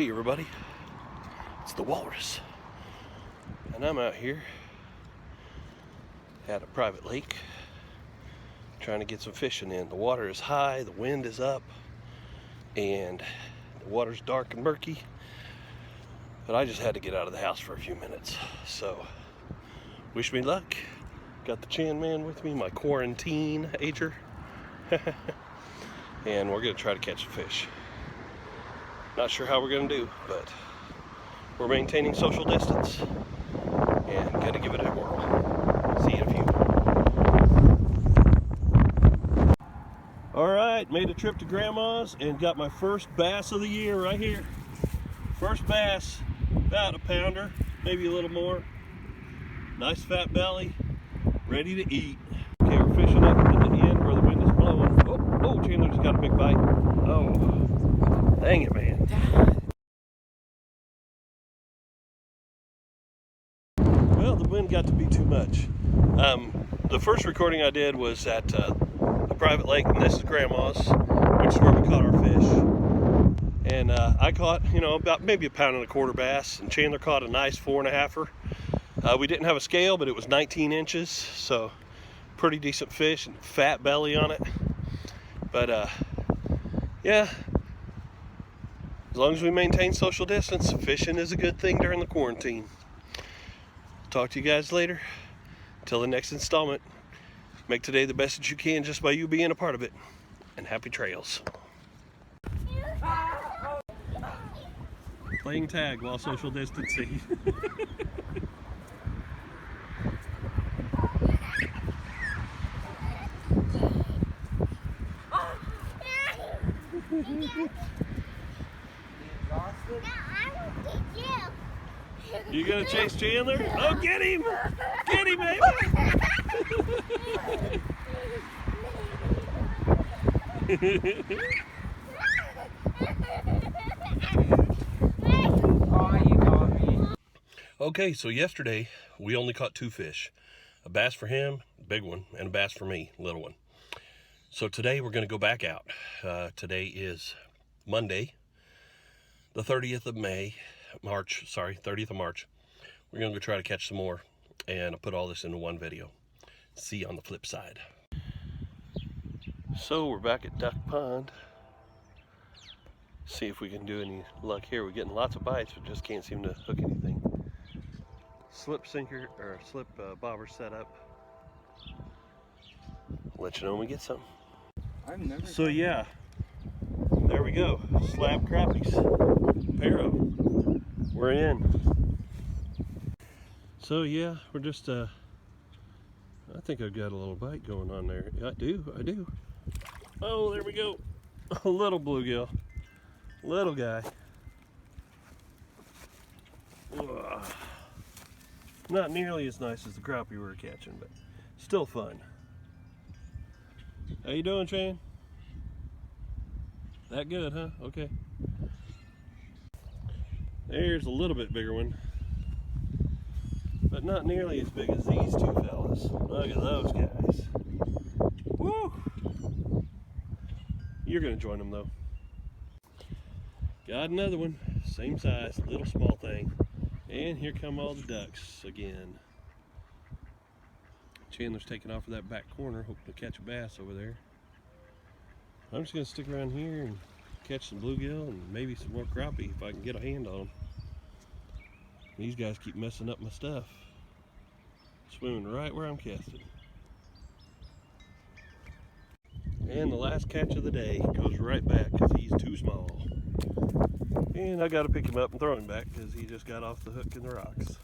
Hey everybody, it's the Walrus, and I'm out here at a private lake trying to get some fishing in. The water is high, the wind is up, and the water's dark and murky, but I just had to get out of the house for a few minutes. So wish me luck. Got the Chan man with me, my quarantine ager, and we're gonna try to catch a fish. Not sure how we're gonna do, but we're maintaining social distance and gonna give it a whirl. See you in a few. All right, made a trip to Grandma's and got my first bass of the year right here. First bass, about a pounder, maybe a little more. Nice fat belly, ready to eat. Okay, we're fishing up at the end where the wind is blowing. Oh, Chandler just got a big bite. Oh, dang it, man. Well, the wind got to be too much. The first recording I did was at a private lake, and this is Grandma's, which is where we caught our fish. And I caught, about maybe a pound and a quarter bass, and Chandler caught a nice 4.5-er. We didn't have a scale, but it was 19 inches, so pretty decent fish and fat belly on it. But yeah, as long as we maintain social distance, fishing is a good thing during the quarantine. Talk to you guys later. Till the next installment. Make today the best that you can just by you being a part of it. And happy trails. Playing tag while social distancing. You gonna chase Chandler? Oh, get him! Get him, baby! Okay, so yesterday we only caught 2 fish. A bass for him, big one, and a bass for me, little one. So today we're gonna go back out. Today is Monday, the 30th of March. We're gonna go try to catch some more, and I'll put all this into one video. See you on the flip side. So we're back at Duck Pond. See if we can do any luck here. We're getting lots of bites, but just can't seem to hook anything. Slip sinker or slip bobber set up. Let you know when we get something. So yeah, there we go. Slab crappies. Pero. We're in. So yeah, we're just I think I've got a little bite going on there. I do. Oh, there we go. A little bluegill. Little guy. Ugh. Not nearly as nice as the crappie we were catching, but still fun. How you doing, Shane? That good, huh? Okay. There's a little bit bigger one, but not nearly as big as these 2 fellas. Look at those guys. Woo! You're gonna join them though. Got another one, same size, little small thing. And here come all the ducks again. Chandler's taking off of that back corner, hoping to catch a bass over there. I'm just gonna stick around here and catch some bluegill and maybe some more crappie if I can get a hand on them. These guys keep messing up my stuff. Swimming right where I'm casting. And the last catch of the day goes right back because he's too small. And I got to pick him up and throw him back because he just got off the hook in the rocks.